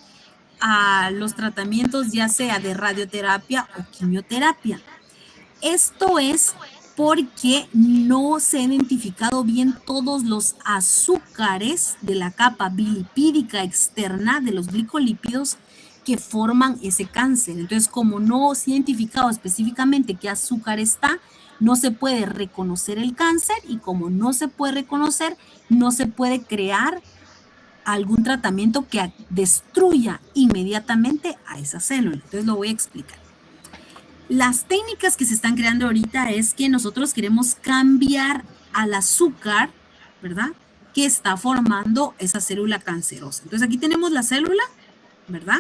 Speaker 1: a los tratamientos, ya sea de radioterapia o quimioterapia? Esto es porque no se han identificado bien todos los azúcares de la capa bilipídica externa de los glicolípidos que forman ese cáncer. Entonces, como no se ha identificado específicamente qué azúcar está, no se puede reconocer el cáncer, y como no se puede reconocer, no se puede crear algún tratamiento que destruya inmediatamente a esa célula. Entonces, lo voy a explicar. Las técnicas que se están creando ahorita es que nosotros queremos cambiar al azúcar, ¿verdad?, que está formando esa célula cancerosa. Entonces, aquí tenemos la célula, ¿verdad?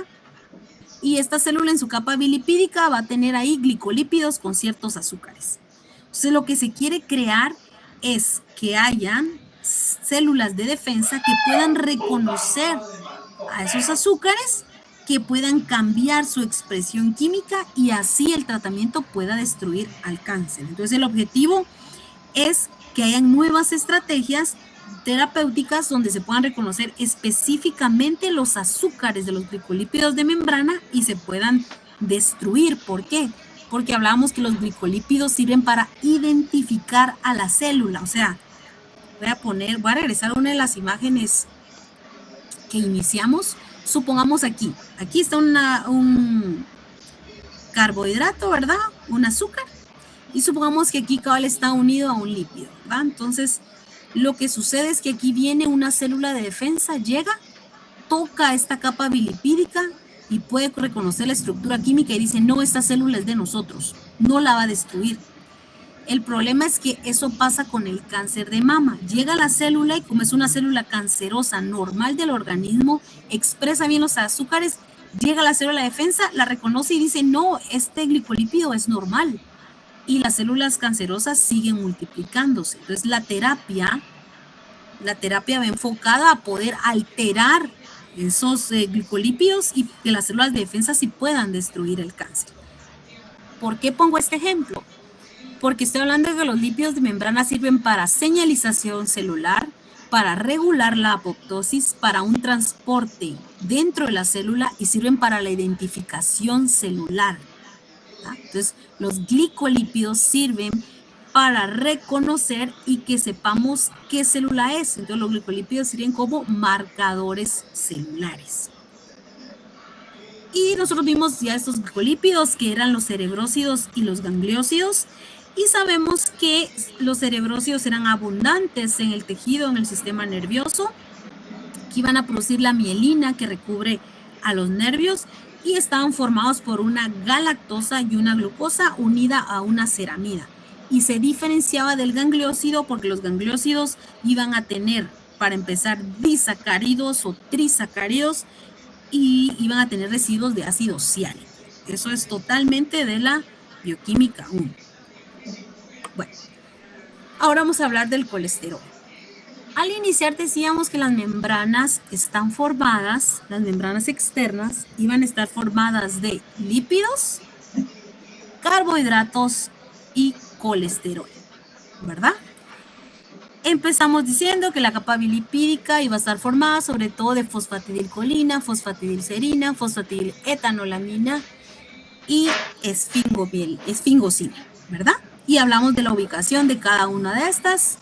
Speaker 1: Y esta célula en su capa bilipídica va a tener ahí glicolípidos con ciertos azúcares. Entonces, lo que se quiere crear es que hayan células de defensa que puedan reconocer a esos azúcares, que puedan cambiar su expresión química y así el tratamiento pueda destruir al cáncer. Entonces, el objetivo es que hayan nuevas estrategias terapéuticas donde se puedan reconocer específicamente los azúcares de los glicolípidos de membrana y se puedan destruir. ¿Por qué? Porque hablábamos que los glicolípidos sirven para identificar a la célula. O sea, voy a regresar a una de las imágenes que iniciamos. Supongamos aquí está un carbohidrato, ¿verdad? Un azúcar. Y supongamos que aquí cabal está unido a un lípido, ¿verdad? Entonces, lo que sucede es que aquí viene una célula de defensa, llega, toca esta capa bilipídica y puede reconocer la estructura química y dice, no, esta célula es de nosotros, no la va a destruir. El problema es que eso pasa con el cáncer de mama. Llega la célula y como es una célula cancerosa normal del organismo, expresa bien los azúcares, llega la célula de defensa, la reconoce y dice, no, este glicolípido es normal. Y las células cancerosas siguen multiplicándose. Entonces, la terapia va enfocada a poder alterar esos glicolípidos y que las células de defensa sí puedan destruir el cáncer. ¿Por qué pongo este ejemplo? Porque estoy hablando de que los lípidos de membrana sirven para señalización celular, para regular la apoptosis, para un transporte dentro de la célula y sirven para la identificación celular. Entonces, los glicolípidos sirven para reconocer y que sepamos qué célula es. Entonces, los glicolípidos sirven como marcadores celulares. Y nosotros vimos ya estos glicolípidos que eran los cerebrócidos y los gangliósidos. Y sabemos que los cerebrócidos eran abundantes en el tejido, en el sistema nervioso, que iban a producir la mielina que recubre a los nervios y estaban formados por una galactosa y una glucosa unida a una ceramida. Y se diferenciaba del gangliósido porque los gangliósidos iban a tener, para empezar, disacáridos o trisacáridos y iban a tener residuos de ácido ciánico. Eso es totalmente de la bioquímica 1. Bueno, ahora vamos a hablar del colesterol. Al iniciar decíamos que las membranas están formadas, las membranas externas iban a estar formadas de lípidos, carbohidratos y colesterol, ¿verdad? Empezamos diciendo que la capa bilipídica iba a estar formada sobre todo de fosfatidilcolina, fosfatidilserina, fosfatidiletanolamina y esfingosina, ¿verdad? Y hablamos de la ubicación de cada una de estas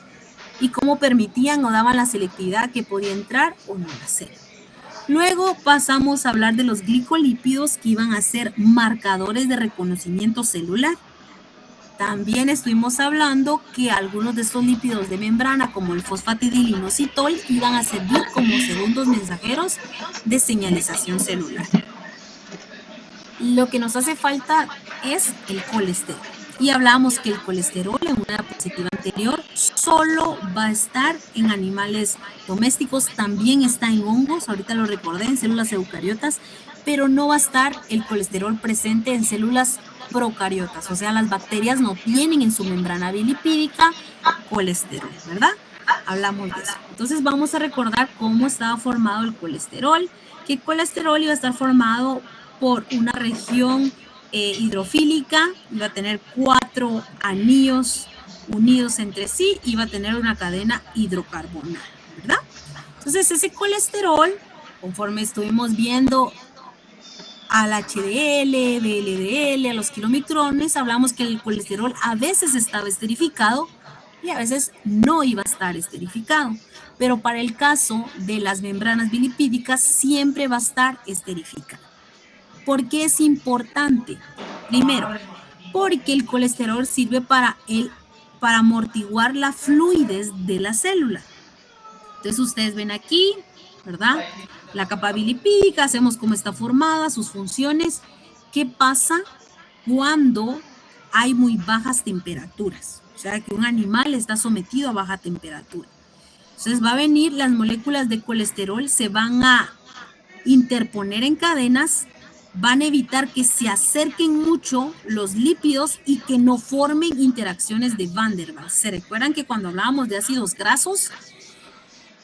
Speaker 1: y cómo permitían o daban la selectividad que podía entrar o no la célula. Luego pasamos a hablar de los glicolípidos que iban a ser marcadores de reconocimiento celular. También estuvimos hablando que algunos de estos lípidos de membrana, como el fosfatidilinositol, iban a servir como segundos mensajeros de señalización celular. Lo que nos hace falta es el colesterol. Y hablábamos que el colesterol en una diapositiva anterior solo va a estar en animales domésticos, también está en hongos, ahorita lo recordé, en células eucariotas, pero no va a estar el colesterol presente en células procariotas, o sea, las bacterias no tienen en su membrana bilipídica colesterol, ¿verdad? Hablamos de eso. Entonces vamos a recordar cómo estaba formado el colesterol, que el colesterol iba a estar formado por una región hidrofílica, iba a tener 4 anillos unidos entre sí, iba a tener una cadena hidrocarbonal, ¿verdad? Entonces ese colesterol, conforme estuvimos viendo al HDL, VLDL, a los kilomicrones, hablamos que el colesterol a veces estaba esterificado y a veces no iba a estar esterificado, pero para el caso de las membranas bilipídicas siempre va a estar esterificado. ¿Por qué es importante? Primero, porque el colesterol sirve para amortiguar la fluidez de la célula. Entonces ustedes ven aquí, ¿verdad? La capa bilipídica, hacemos cómo está formada, sus funciones. ¿Qué pasa cuando hay muy bajas temperaturas? O sea, que un animal está sometido a baja temperatura. Entonces va a venir, las moléculas de colesterol se van a interponer en cadenas, van a evitar que se acerquen mucho los lípidos y que no formen interacciones de Van der Waals. ¿Se recuerdan que cuando hablábamos de ácidos grasos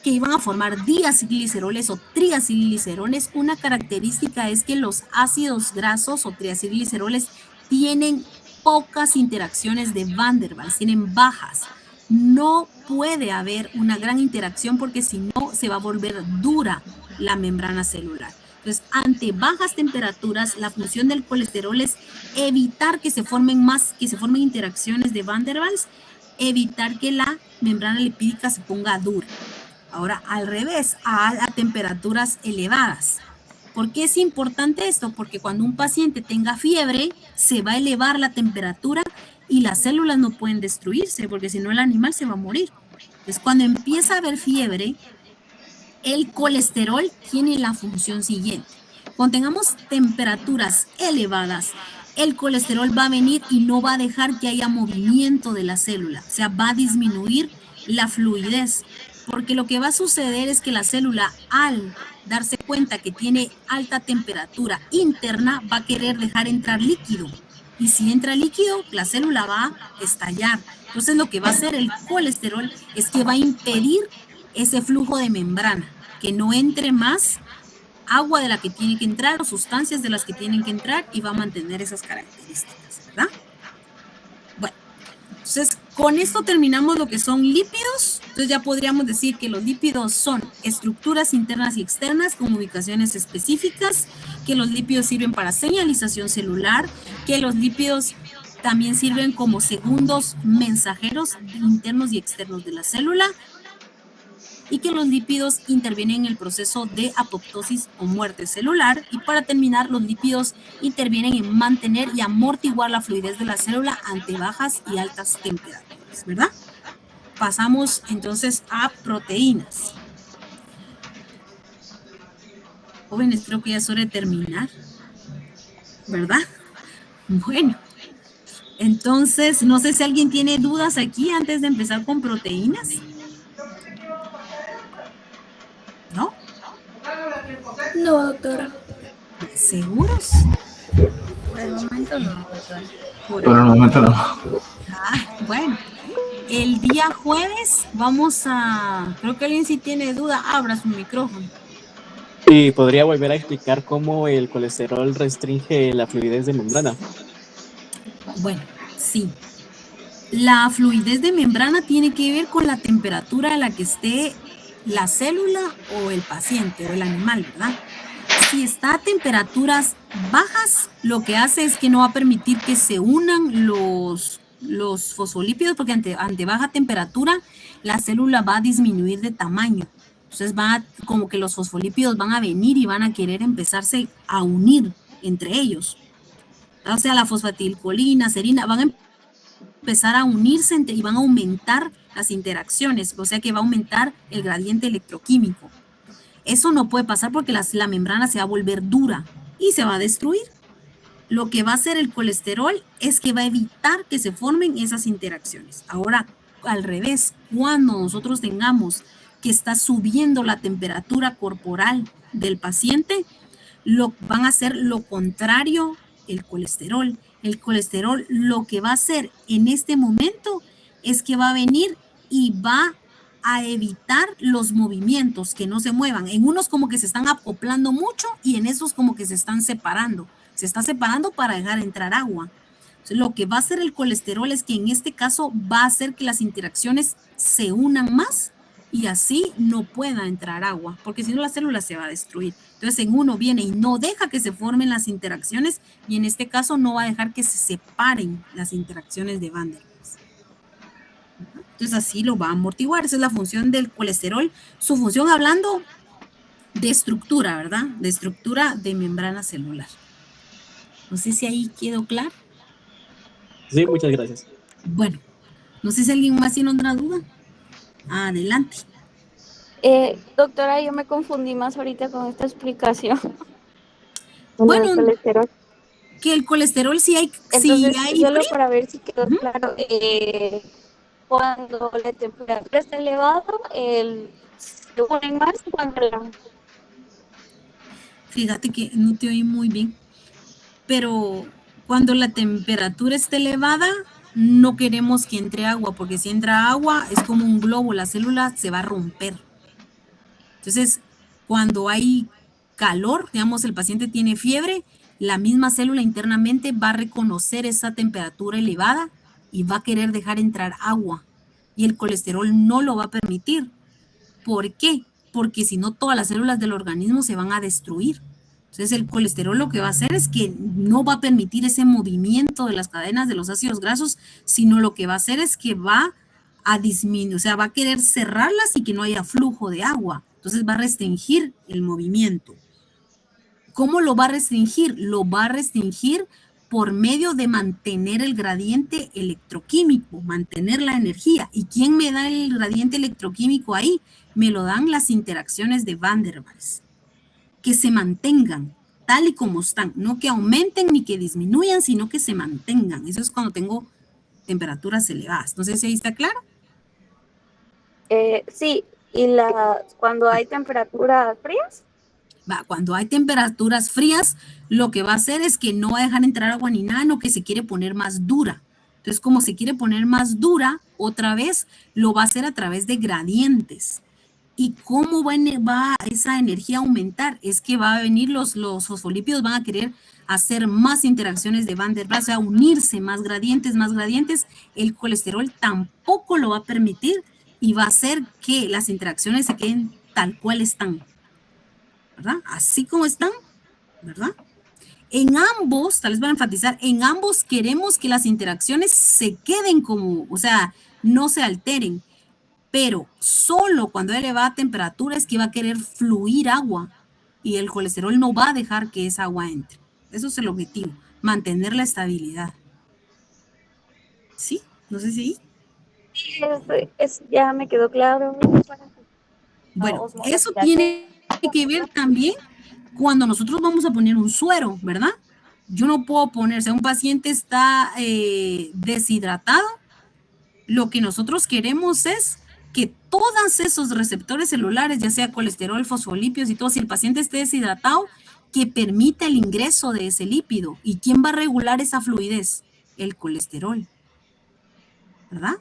Speaker 1: que iban a formar diacilgliceroles o triacilgliceroles, una característica es que los ácidos grasos o triacilgliceroles tienen pocas interacciones de Van der Waals, tienen bajas. No puede haber una gran interacción porque si no se va a volver dura la membrana celular. Entonces, ante bajas temperaturas, la función del colesterol es evitar que se formen interacciones de Van der Waals, evitar que la membrana lipídica se ponga dura. Ahora, al revés, a temperaturas elevadas. ¿Por qué es importante esto? Porque cuando un paciente tenga fiebre, se va a elevar la temperatura y las células no pueden destruirse, porque si no el animal se va a morir. Entonces, cuando empieza a haber fiebre, el colesterol tiene la función siguiente. Cuando tengamos temperaturas elevadas, el colesterol va a venir y no va a dejar que haya movimiento de la célula. O sea, va a disminuir la fluidez. Porque lo que va a suceder es que la célula, al darse cuenta que tiene alta temperatura interna, va a querer dejar entrar líquido. Y si entra líquido, la célula va a estallar. Entonces, lo que va a hacer el colesterol es que va a impedir ese flujo de membrana, que no entre más agua de la que tiene que entrar o sustancias de las que tienen que entrar y va a mantener esas características, ¿verdad? Bueno, entonces con esto terminamos lo que son lípidos. Entonces ya podríamos decir que los lípidos son estructuras internas y externas con ubicaciones específicas, que los lípidos sirven para señalización celular, que los lípidos también sirven como segundos mensajeros internos y externos de la célula, y que los lípidos intervienen en el proceso de apoptosis o muerte celular. Y para terminar, los lípidos intervienen en mantener y amortiguar la fluidez de la célula ante bajas y altas temperaturas, ¿verdad? Pasamos entonces a proteínas. Jóvenes, creo que ya es hora de terminar, ¿verdad? Bueno, entonces, no sé si alguien tiene dudas aquí antes de empezar con proteínas. ¿No?
Speaker 2: No, doctora.
Speaker 1: ¿Seguros?
Speaker 2: Por el momento no, doctora.
Speaker 4: Por el momento no.
Speaker 1: Bueno, el día jueves vamos a... Creo que alguien sí tiene duda, abra su micrófono.
Speaker 5: ¿Y podría volver a explicar cómo el colesterol restringe la fluidez de membrana?
Speaker 1: Bueno, sí. La fluidez de membrana tiene que ver con la temperatura a la que esté la célula o el paciente o el animal, ¿verdad? Si está a temperaturas bajas, lo que hace es que no va a permitir que se unan los fosfolípidos, porque ante baja temperatura la célula va a disminuir de tamaño. Entonces como que los fosfolípidos van a venir y van a querer empezarse a unir entre ellos. O sea, la fosfatilcolina, serina, van a empezar a unirse y van a aumentar las interacciones, o sea que va a aumentar el gradiente electroquímico. Eso no puede pasar porque la membrana se va a volver dura y se va a destruir. Lo que va a hacer el colesterol es que va a evitar que se formen esas interacciones. Ahora, al revés, cuando nosotros tengamos que está subiendo la temperatura corporal del paciente, van a hacer lo contrario el colesterol. El colesterol lo que va a hacer en este momento es que va a venir y va a evitar los movimientos, que no se muevan. En unos como que se están acoplando mucho y en esos como que se están separando. Se está separando para dejar entrar agua. Entonces, lo que va a hacer el colesterol es que en este caso va a hacer que las interacciones se unan más y así no pueda entrar agua, porque si no la célula se va a destruir. Entonces en uno viene y no deja que se formen las interacciones y en este caso no va a dejar que se separen las interacciones de Van der Waals. Entonces así lo va a amortiguar. Esa es la función del colesterol. Su función hablando de estructura, ¿verdad? De estructura de membrana celular. No sé si ahí quedó claro.
Speaker 5: Sí, muchas gracias.
Speaker 1: Bueno, no sé si alguien más tiene otra duda. Adelante.
Speaker 2: Doctora, yo me confundí más ahorita con esta explicación.
Speaker 1: Bueno,
Speaker 2: el colesterol.
Speaker 1: Que el colesterol sí hay.
Speaker 2: Entonces,
Speaker 1: sí hay
Speaker 2: solo para ver si quedó claro, cuando la temperatura está elevada, se unen más cuando la...
Speaker 1: Fíjate que no te oí muy bien, pero cuando la temperatura está elevada, no queremos que entre agua, porque si entra agua es como un globo, la célula se va a romper. Entonces, cuando hay calor, digamos, el paciente tiene fiebre, la misma célula internamente va a reconocer esa temperatura elevada y va a querer dejar entrar agua. Y el colesterol no lo va a permitir. ¿Por qué? Porque si no, todas las células del organismo se van a destruir. Entonces, el colesterol lo que va a hacer es que no va a permitir ese movimiento de las cadenas de los ácidos grasos, sino lo que va a hacer es que va a disminuir, o sea, va a querer cerrarlas y que no haya flujo de agua. Entonces, va a restringir el movimiento. ¿Cómo lo va a restringir? Lo va a restringir por medio de mantener el gradiente electroquímico, mantener la energía. ¿Y quién me da el gradiente electroquímico ahí? Me lo dan las interacciones de Van der Waals. Que se mantengan tal y como están, no que aumenten ni que disminuyan, sino que se mantengan. Eso es cuando tengo temperaturas elevadas. No sé si ahí está claro.
Speaker 2: Sí, y cuando hay temperaturas frías.
Speaker 1: Cuando hay temperaturas frías, lo que va a hacer es que no va a dejar entrar agua ni nada, no que se quiere poner más dura. Entonces, como se quiere poner más dura, otra vez lo va a hacer a través de gradientes. ¿Y cómo va esa energía a aumentar? Es que va a venir los fosfolípidos, van a querer hacer más interacciones de Van der Waals, o sea, unirse más gradientes. El colesterol tampoco lo va a permitir y va a hacer que las interacciones se queden tal cual están, ¿verdad? Así como están, ¿verdad? En ambos, tal vez van a enfatizar, en ambos queremos que las interacciones se queden como, o sea, no se alteren. Pero solo cuando hay elevada temperatura es que va a querer fluir agua y el colesterol no va a dejar que esa agua entre. Eso es el objetivo, mantener la estabilidad. ¿Sí? No sé si...
Speaker 2: Ya me quedó claro.
Speaker 1: Bueno, eso tiene que ver también cuando nosotros vamos a poner un suero, ¿verdad? Yo no puedo poner, si un paciente está deshidratado, lo que nosotros queremos es que todos esos receptores celulares, ya sea colesterol, fosfolípidos y todo, si el paciente esté deshidratado, que permita el ingreso de ese lípido. ¿Y quién va a regular esa fluidez? El colesterol, ¿verdad?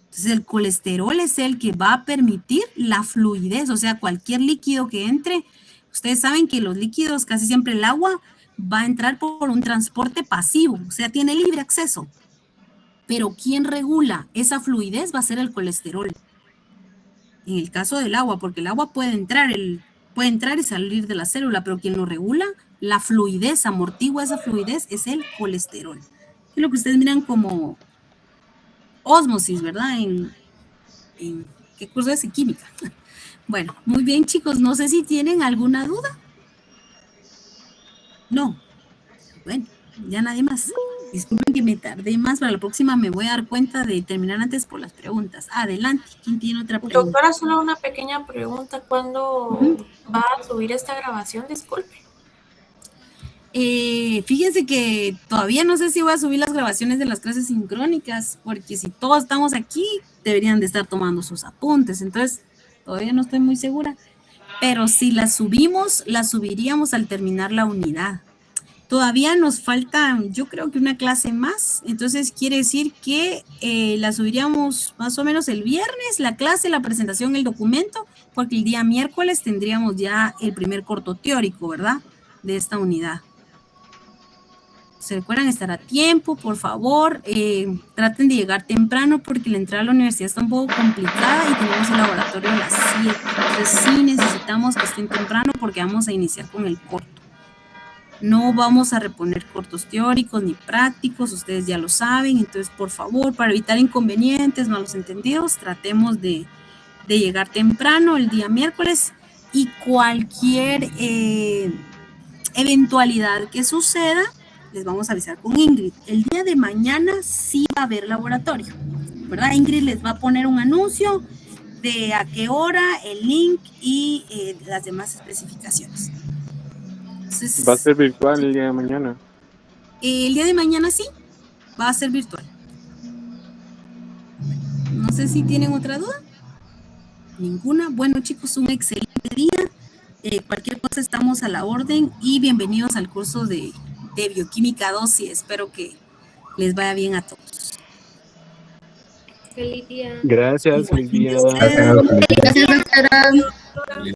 Speaker 1: Entonces el colesterol es el que va a permitir la fluidez, o sea, cualquier líquido que entre. Ustedes saben que los líquidos, casi siempre el agua, va a entrar por un transporte pasivo, o sea, tiene libre acceso. Pero ¿quién regula esa fluidez? Va a ser el colesterol. En el caso del agua, porque el agua puede entrar y salir de la célula, pero quien lo regula, la fluidez, amortigua esa fluidez, es el colesterol. Es lo que ustedes miran como ósmosis, ¿verdad? En ¿Qué curso es? Química. Bueno, muy bien, chicos. No sé si tienen alguna duda. No. Bueno, ya nadie más. Disculpen que me tardé más. Para la próxima me voy a dar cuenta de terminar antes por las preguntas. Adelante. ¿Quién tiene otra pregunta?
Speaker 3: Doctora, solo una pequeña pregunta. ¿Cuándo va a subir esta grabación? Disculpe.
Speaker 1: Fíjense que todavía no sé si voy a subir las grabaciones de las clases sincrónicas, porque si todos estamos aquí, deberían de estar tomando sus apuntes. Entonces, todavía no estoy muy segura. Pero si las subimos, las subiríamos al terminar la unidad. Todavía nos falta, yo creo que una clase más, entonces quiere decir que la subiríamos más o menos el viernes, la clase, la presentación, el documento, porque el día miércoles tendríamos ya el primer corto teórico, ¿verdad? De esta unidad. ¿Se recuerdan? Estar a tiempo, por favor, traten de llegar temprano porque la entrada a la universidad está un poco complicada y tenemos el laboratorio a las 7, entonces sí necesitamos que estén temprano porque vamos a iniciar con el corto. No vamos a reponer cortos teóricos ni prácticos, ustedes ya lo saben, entonces por favor, para evitar inconvenientes, malos entendidos, tratemos de llegar temprano el día miércoles y cualquier eventualidad que suceda, les vamos a avisar con Ingrid. El día de mañana sí va a haber laboratorio, ¿verdad? Ingrid les va a poner un anuncio de a qué hora, el link y las demás especificaciones. Entonces,
Speaker 4: Va a ser virtual el día de mañana.
Speaker 1: El día de mañana sí, va a ser virtual. No sé si tienen otra duda. Ninguna. Bueno, chicos, un excelente día. Cualquier cosa estamos a la orden y bienvenidos al curso de Bioquímica 2 y espero que les vaya bien a todos.
Speaker 2: Feliz día.
Speaker 4: Gracias, feliz día.
Speaker 1: Gracias,
Speaker 2: Gracias, doctora.